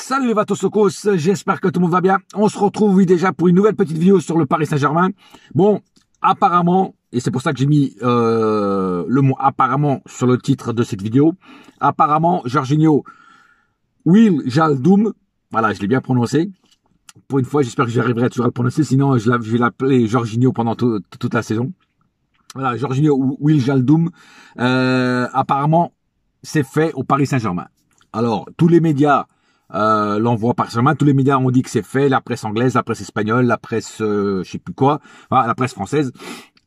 Salut les Vatosokos, j'espère que tout le monde va bien. On se retrouve oui, déjà pour une nouvelle petite vidéo sur le Paris Saint-Germain. Bon, apparemment, et c'est pour ça que j'ai mis le mot apparemment sur le titre de cette vidéo, apparemment, Jorginho Wijnaldum, voilà, je l'ai bien prononcé. Pour une fois, j'espère que j'arriverai toujours à le prononcer, sinon je vais l'appeler Jorginho pendant toute la saison. Voilà, Jorginho Wijnaldum, apparemment, c'est fait au Paris Saint-Germain. Alors, tous les médias l'envoient par Saint-Germain, tous les médias ont dit que c'est fait, la presse anglaise, la presse espagnole, la presse, je sais plus quoi, voilà, la presse française.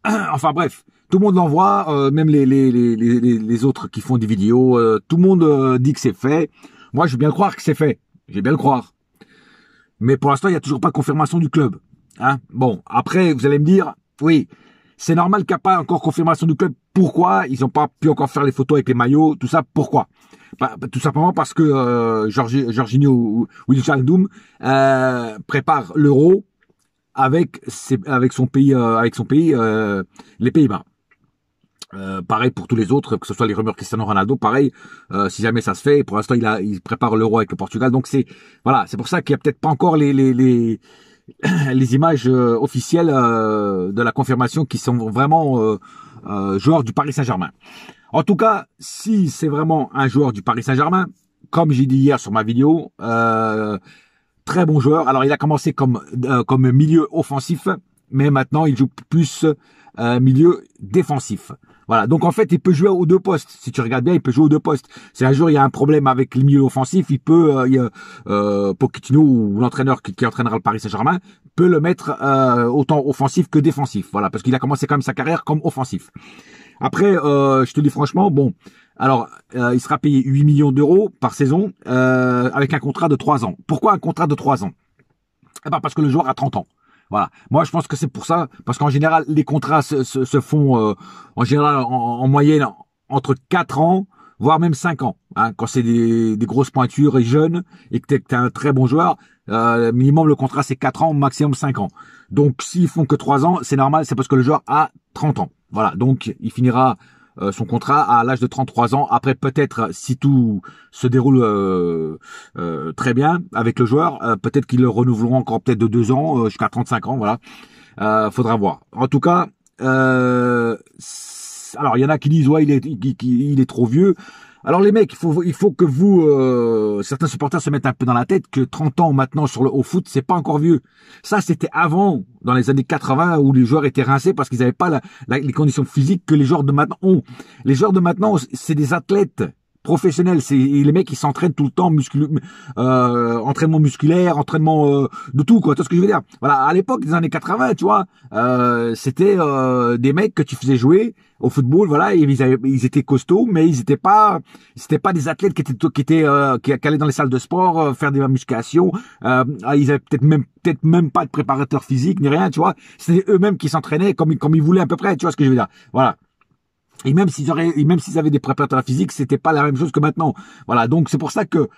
Enfin bref, tout le monde l'envoie, même les autres qui font des vidéos, tout le monde dit que c'est fait. Moi, je veux bien le croire que c'est fait, je vais bien le croire. Mais pour l'instant, il n'y a toujours pas de confirmation du club. Hein, bon, après, vous allez me dire, oui, c'est normal qu'il n'y a pas encore confirmation du club. Pourquoi ils n'ont pas pu encore faire les photos avec les maillots, tout ça, pourquoi? Tout simplement parce que Jorginho Wijnaldum prépare l'Euro avec son pays, les Pays-Bas. Pareil pour tous les autres, que ce soit les rumeurs Cristiano Ronaldo, pareil, si jamais ça se fait, pour l'instant il prépare l'Euro avec le Portugal, donc c'est pour ça qu'il y a peut-être pas encore les images officielles de la confirmation qui sont vraiment joueurs du Paris Saint-Germain. En tout cas, si c'est vraiment un joueur du Paris Saint-Germain, comme j'ai dit hier sur ma vidéo, très bon joueur. Alors il a commencé comme milieu offensif, mais maintenant il joue plus milieu défensif. Voilà, donc en fait il peut jouer aux deux postes. Si tu regardes bien, il peut jouer aux deux postes. Si un jour il y a un problème avec le milieu offensif, il peut, Pochettino ou l'entraîneur qui entraînera le Paris Saint-Germain peut le mettre autant offensif que défensif. Voilà, parce qu'il a commencé quand même sa carrière comme offensif. Après, je te dis franchement, bon, alors il sera payé 8 millions d'euros par saison avec un contrat de 3 ans. Pourquoi un contrat de 3 ans? Eh ben parce que le joueur a 30 ans. Voilà. Moi, je pense que c'est pour ça, parce qu'en général, les contrats se font en général en moyenne entre 4 ans, voire même 5 ans. Hein, quand c'est des grosses pointures et jeunes et que t'es un très bon joueur, minimum le contrat c'est 4 ans, maximum 5 ans. Donc s'ils font que 3 ans, c'est normal, c'est parce que le joueur a 30 ans. Voilà, donc il finira son contrat à l'âge de 33 ans. Après, peut-être, si tout se déroule très bien avec le joueur, peut-être qu'ils le renouveleront encore peut-être de 2 ans jusqu'à 35 ans. Voilà, faudra voir. En tout cas, alors il y en a qui disent ouais, il est trop vieux. Alors les mecs, il faut que vous, certains supporters se mettent un peu dans la tête que 30 ans maintenant au foot, c'est pas encore vieux. Ça, c'était avant, dans les années 80, où les joueurs étaient rincés parce qu'ils n'avaient pas les conditions physiques que les joueurs de maintenant ont. Les joueurs de maintenant, c'est des athlètes professionnels. C'est les mecs qui s'entraînent tout le temps, entraînement musculaire, entraînement de tout, quoi. Tu vois ce que je veux dire? Voilà, à l'époque des années 80, tu vois, c'était des mecs que tu faisais jouer au football, voilà, et ils étaient costauds, mais c'était pas des athlètes qui allaient dans les salles de sport faire des musculations. Ils avaient peut-être même pas de préparateur physique ni rien, tu vois. C'était eux-mêmes qui s'entraînaient comme ils voulaient à peu près, tu vois ce que je veux dire? Voilà. Et même s'ils avaient des préparateurs physiques, c'était pas la même chose que maintenant. Voilà, donc c'est pour ça que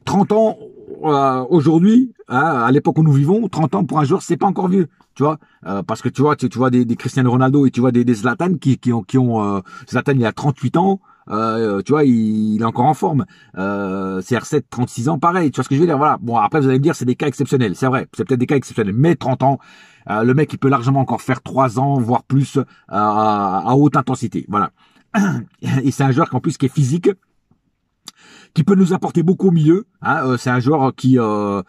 30 ans aujourd'hui, hein, à l'époque où nous vivons, 30 ans pour un joueur, c'est pas encore vieux, tu vois, parce que tu vois des Cristiano Ronaldo et tu vois des Zlatan qui ont Zlatan il a 38 ans, tu vois, il est encore en forme. CR7 36 ans, pareil, tu vois ce que je veux dire? Voilà. Bon, après vous allez me dire c'est des cas exceptionnels, c'est vrai, c'est peut-être des cas exceptionnels, mais 30 ans, le mec il peut largement encore faire 3 ans, voire plus à haute intensité. Voilà. Et c'est un joueur qu'en plus qui est physique, qui peut nous apporter beaucoup au milieu. Hein, c'est un joueur qui se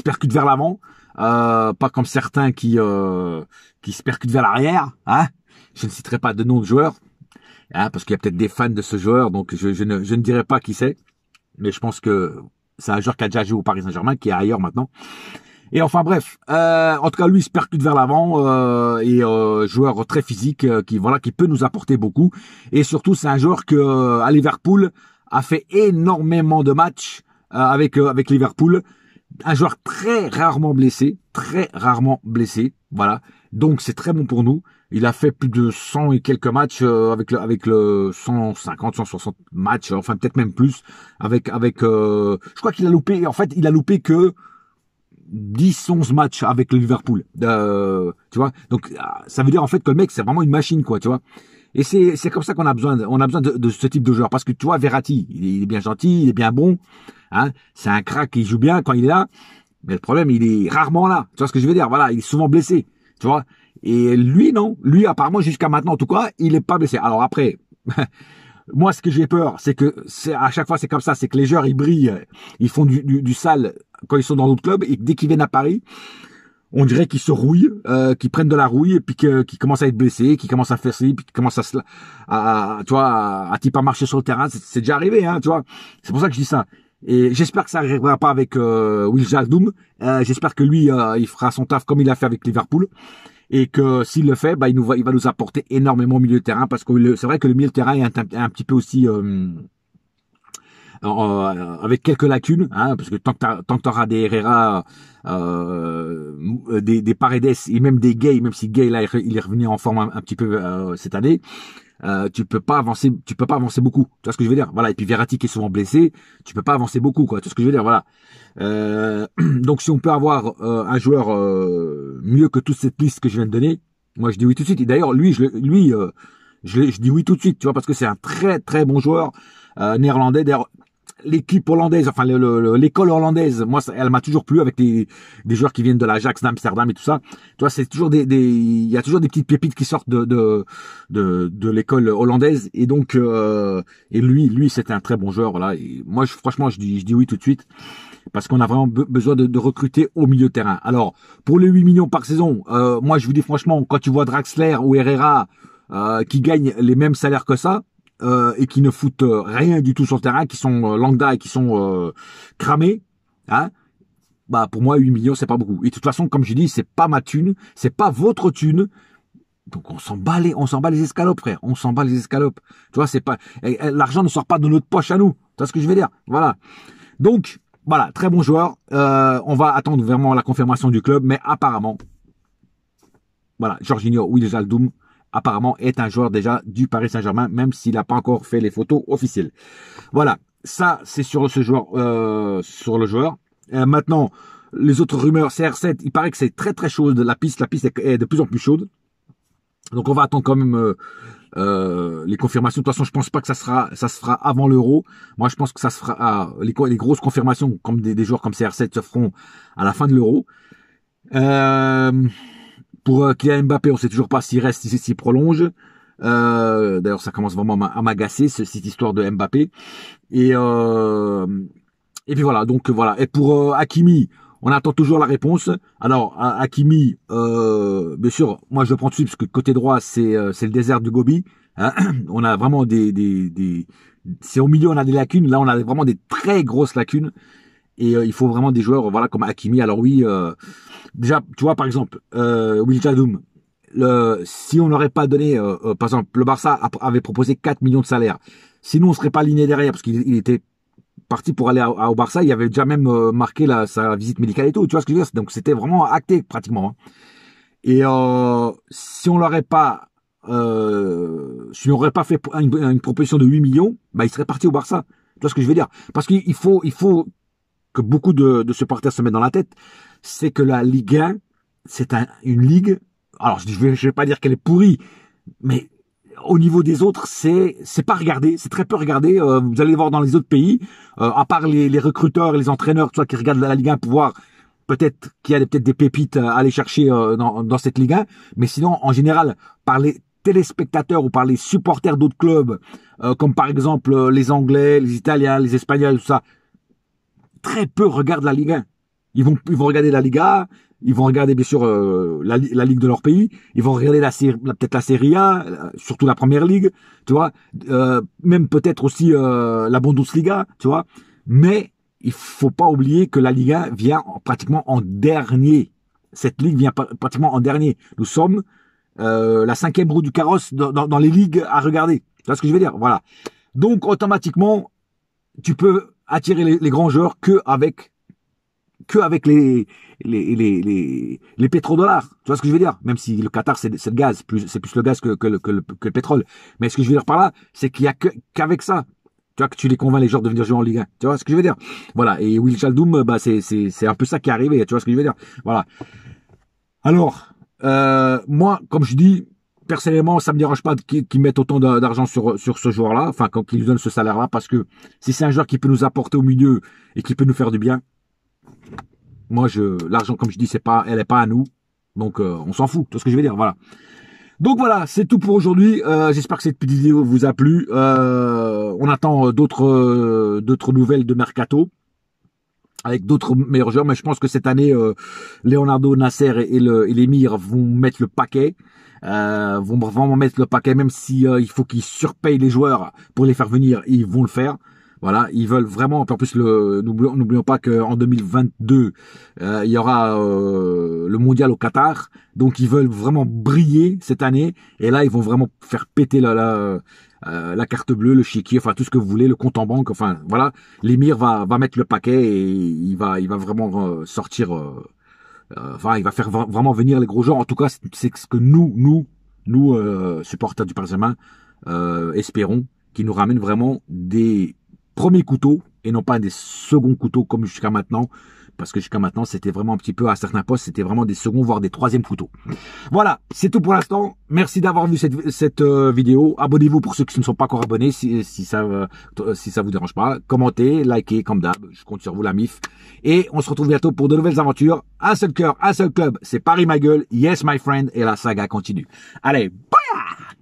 percute vers l'avant, pas comme certains qui se percutent vers l'arrière. Hein. Je ne citerai pas de nom de joueur, hein, parce qu'il y a peut-être des fans de ce joueur, donc je ne dirai pas qui c'est, mais je pense que c'est un joueur qui a déjà joué au Paris Saint-Germain, qui est ailleurs maintenant. Et enfin bref, en tout cas lui il se percute vers l'avant et joueur très physique qui peut nous apporter beaucoup. Et surtout c'est un joueur que à Liverpool a fait énormément de matchs avec Liverpool. Un joueur très rarement blessé. Voilà, donc c'est très bon pour nous. Il a fait plus de 100 et quelques matchs avec le 150, 160 matchs, enfin peut-être même plus je crois qu'il a loupé. En fait, il a loupé que 10-11 matchs avec le Liverpool, tu vois. Donc ça veut dire en fait que le mec c'est vraiment une machine, quoi, tu vois. Et c'est comme ça qu'on a besoin, on a besoin de ce type de joueur. Parce que tu vois, Verratti, il est bien gentil, il est bien bon. Hein, c'est un crack, il joue bien quand il est là. Mais le problème, il est rarement là. Tu vois ce que je veux dire? Voilà, il est souvent blessé. Tu vois? Et lui, non. Lui, apparemment, jusqu'à maintenant, en tout cas, il est pas blessé. Alors après, moi, ce que j'ai peur, c'est que à chaque fois, c'est comme ça. C'est que les joueurs, ils brillent, ils font du sale quand ils sont dans d'autres clubs. Et dès qu'ils viennent à Paris, on dirait qu'ils se rouillent, qu'ils prennent de la rouille, et puis qu'ils commencent à être blessés, qu'ils commencent à faire ci, puis qu'ils commencent tu vois, à type à marcher sur le terrain. C'est déjà arrivé, hein, tu vois. C'est pour ça que je dis ça. Et j'espère que ça n'arrivera pas avec Wijnaldum. J'espère que lui, il fera son taf comme il a fait avec Liverpool. Et que s'il le fait, bah, il va nous apporter énormément au milieu de terrain. Parce que c'est vrai que le milieu de terrain est un petit peu aussi... avec quelques lacunes, hein, parce que tant que t'auras des Herrera, des Paredes et même des Gay, même si Gay là il est revenu en forme un petit peu cette année, tu peux pas avancer beaucoup. Tu vois ce que je veux dire? Voilà. Et puis Verratti qui est souvent blessé, tu peux pas avancer beaucoup, quoi. Tu vois ce que je veux dire? Voilà. Donc si on peut avoir un joueur mieux que toute cette liste que je viens de donner, moi je dis oui tout de suite. Et d'ailleurs je dis oui tout de suite, tu vois, parce que c'est un très très bon joueur néerlandais. D'ailleurs, l'équipe hollandaise, enfin l'école hollandaise, moi, elle m'a toujours plu avec des joueurs qui viennent de l'Ajax d'Amsterdam et tout ça. Tu vois, c'est toujours il y a toujours des petites pépites qui sortent de l'école hollandaise. Et donc, et lui, c'était un très bon joueur, voilà. Et moi, franchement, je dis oui tout de suite. Parce qu'on a vraiment besoin de recruter au milieu de terrain. Alors, pour les 8 millions par saison, moi, je vous dis franchement, quand tu vois Draxler ou Herrera qui gagnent les mêmes salaires que ça, et qui ne foutent rien du tout sur le terrain, qui sont lambda et qui sont cramés, hein, bah pour moi 8 millions c'est pas beaucoup. Et de toute façon, comme je dis, c'est pas ma thune, c'est pas votre thune. Donc on s'en bat les escalopes, frère, on s'en bat les escalopes. Tu vois, c'est pas l'argent ne sort pas de notre poche à nous. Tu vois ce que je veux dire? Voilà. Donc voilà, très bon joueur. On va attendre vraiment la confirmation du club, mais apparemment, voilà, Jorginho Wijnaldum apparemment est un joueur déjà du Paris Saint-Germain, même s'il n'a pas encore fait les photos officielles. Voilà, ça c'est sur ce joueur, maintenant, les autres rumeurs, CR7, il paraît que c'est très très chaud la piste est de plus en plus chaude. Donc on va attendre quand même les confirmations. De toute façon, je pense pas que ça se fera avant l'Euro. Moi, je pense que ça se fera les grosses confirmations comme des joueurs comme CR7 se feront à la fin de l'Euro. Pour Kylian Mbappé, on sait toujours pas s'il reste, s'il prolonge. D'ailleurs, ça commence vraiment à m'agacer cette histoire de Mbappé. Et puis voilà. Donc voilà. Et pour Hakimi, on attend toujours la réponse. Alors Hakimi, bien sûr, moi je le prends tout de suite parce que côté droit c'est le désert du Gobi. Hein. On a vraiment c'est au milieu on a des lacunes. Là on a vraiment des très grosses lacunes. Et il faut vraiment des joueurs, voilà, comme Hakimi. Alors oui, déjà, tu vois, par exemple, Wijnaldum, si on n'aurait pas donné, par exemple, le Barça avait proposé 4 millions de salaire. Sinon, on serait pas aligné derrière, parce qu'il était parti pour aller au Barça. Il avait déjà même marqué sa visite médicale et tout. Tu vois ce que je veux dire? Donc, c'était vraiment acté, pratiquement. Hein. Et si on l'aurait pas... si on n'aurait pas fait une proposition de 8 millions, bah, il serait parti au Barça. Tu vois ce que je veux dire? Parce qu'il faut que beaucoup de supporters se mettent dans la tête, c'est que la Ligue 1, c'est une ligue, alors je vais pas dire qu'elle est pourrie, mais au niveau des autres, c'est pas regardé, c'est très peu regardé. Vous allez voir dans les autres pays, à part les recruteurs et les entraîneurs, tu vois, qui regardent la Ligue 1 pour voir peut-être qu'il y a peut-être des pépites à aller chercher dans cette Ligue 1, mais sinon, en général, par les téléspectateurs ou par les supporters d'autres clubs, comme par exemple les Anglais, les Italiens, les Espagnols, tout ça, très peu regardent la Ligue 1. Ils vont regarder la Liga, ils vont regarder bien sûr la Ligue de leur pays, ils vont regarder peut-être la Serie A, surtout la Première Ligue, tu vois, même peut-être aussi la Bundesliga, tu vois. Mais il faut pas oublier que la Ligue 1 vient pratiquement en dernier. Cette ligue vient pratiquement en dernier. Nous sommes la 5e roue du carrosse dans les ligues à regarder. Tu vois ce que je veux dire? Voilà. Donc automatiquement, tu peux attirer les grands joueurs que avec les pétrodollars. Tu vois ce que je veux dire? Même si le Qatar, c'est le gaz, c'est plus le gaz que le pétrole. Mais ce que je veux dire par là, c'est qu'il y a qu'avec ça, tu vois, que tu les convaincs les joueurs de venir jouer en Ligue 1. Tu vois ce que je veux dire? Voilà. Et Wijnaldum, bah, c'est un peu ça qui est arrivé. Tu vois ce que je veux dire? Voilà. Alors, moi, comme je dis, personnellement, ça me dérange pas qu'ils mettent autant d'argent sur ce joueur-là, enfin, qu'ils lui donnent ce salaire-là, parce que si c'est un joueur qui peut nous apporter au milieu et qui peut nous faire du bien, moi, l'argent, comme je dis, elle est pas à nous. Donc, on s'en fout. Tout ce que je vais dire, voilà. Donc voilà, c'est tout pour aujourd'hui. J'espère que cette petite vidéo vous a plu. On attend d'autres nouvelles de Mercato avec d'autres meilleurs joueurs, mais je pense que cette année, Leonardo, Nasser et l'Émir vont mettre le paquet. Vont vraiment mettre le paquet, même si il faut qu'ils surpayent les joueurs pour les faire venir, ils vont le faire. Voilà, ils veulent vraiment. En plus, n'oublions pas qu'en 2022, il y aura le mondial au Qatar, donc ils veulent vraiment briller cette année. Et là, ils vont vraiment faire péter la carte bleue, le chéquier, enfin tout ce que vous voulez, le compte en banque. Enfin voilà, l'émir va mettre le paquet et il va vraiment sortir. Enfin, il va faire vraiment venir les gros joueurs. En tout cas, c'est ce que nous supporters du Paris Saint-Germain, espérons, qu'il nous ramène vraiment des premiers couteaux et non pas des seconds couteaux comme jusqu'à maintenant. Parce que jusqu'à maintenant, c'était vraiment un petit peu, à certains postes, c'était vraiment des seconds, voire des troisièmes couteaux. Voilà, c'est tout pour l'instant. Merci d'avoir vu cette vidéo. Abonnez-vous pour ceux qui ne sont pas encore abonnés, si ça vous dérange pas. Commentez, likez, comme d'hab. Je compte sur vous, la MIF. Et on se retrouve bientôt pour de nouvelles aventures. Un seul cœur, un seul club. C'est Paris, ma gueule. Yes, my friend. Et la saga continue. Allez, bye!